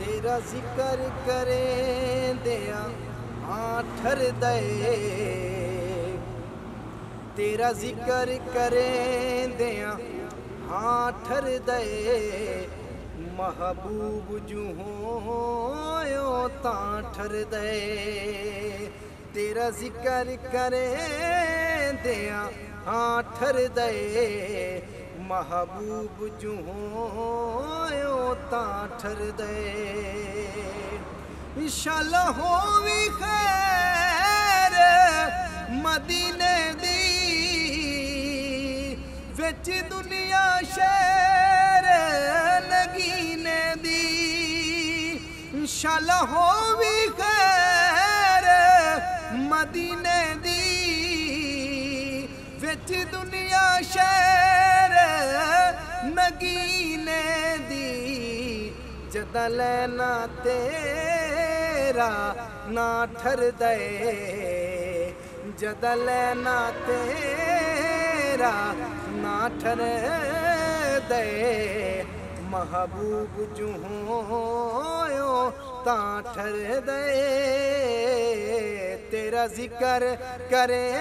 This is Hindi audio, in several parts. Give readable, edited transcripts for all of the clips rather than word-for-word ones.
तेरा जिक्र करें दिया ठर दे, तेरा जिक्र करें दिया ठर दे, महबूब जू हो तां ठर दे। तेरा जिक्र करें दिया ठर दे, महबूब जू हो तां ठर दे। इंशाअल्लाह होवी खैर मदीने दी, विच दुनिया शहर नगीने दी। इंशाअल्लाह होवी खैर मदीने दी, विच दुनिया शहर नगीने दी। जदा लैना तेरा ना ठर दे, जदा लैना तेरा ना ठर दे, महबूब जू हो तां ठर दे। तेरा जिक्र करें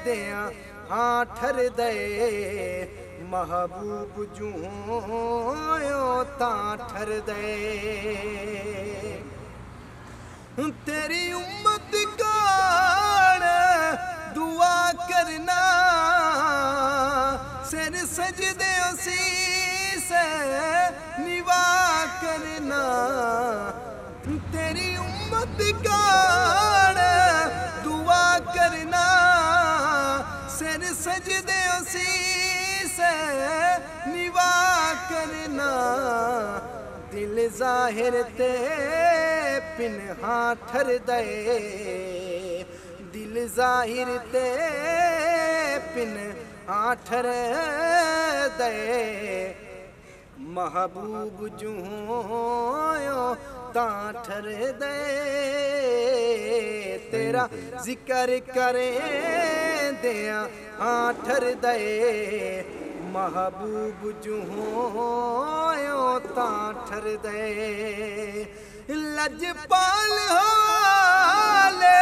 दिया ठर दे, महबूब जू हो तां ठर दे। तेरी उम्मत कान दुआ करना, सिर सजदे शीस निवा करना। तेरी उम्मत कान दुआ करना, सिर सजदे शीस निवा करना। दिल जाहिर ते पिन्हा ठर दे, दिल जाहिर ते पिन्हा ठर दे, महबूब जू हो तां ठर दे। तेरा जिक्र करें दिया ठर दे, महबूब जू हो तां ठर दे। लजपाल हाले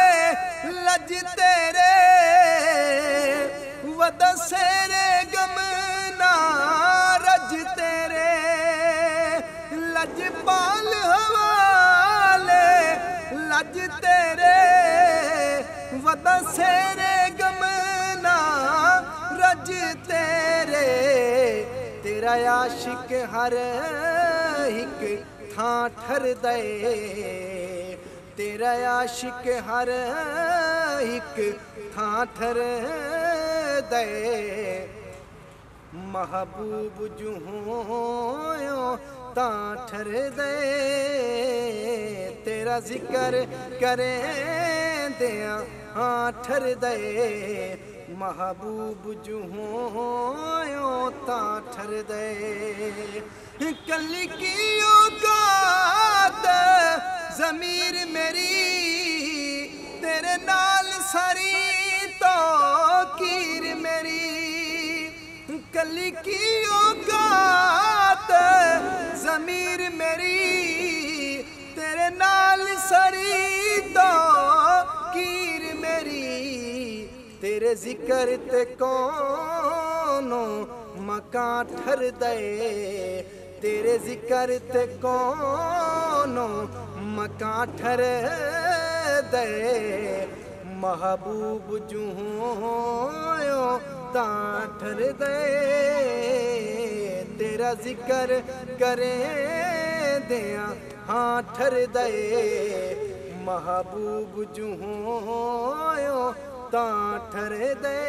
लज तेरे, वदा सेरे गम ना रज तेरे। लजपाल हवाले लज तेरे, वदा सेरे गम ना रज तेरे। तेरा आशिक हर एक थां ठर दे, तेरा आशिक हर एक थां ठर दे, महबूब जू हो तां ठर दे। तेरा जिक्र करें दिया ठर दे, महबूब जू हो तां ठर दे। कली की औकात ज़मीर मेरी, तेरे नाल सारी तो कीर मेरी। कली की औकात ज़मीर मेरी, तेरे नाल सारी तो कीर मेरी। तेरे जिक्र ते कौनो मकां ठर दे, तेरे जिक्र ते कौनो मकां ठर दे, महबूब जू हो तां ठर दे। तेरा जिक्र करें दिया ठर दे, महबूब जू हो तां ठर दे।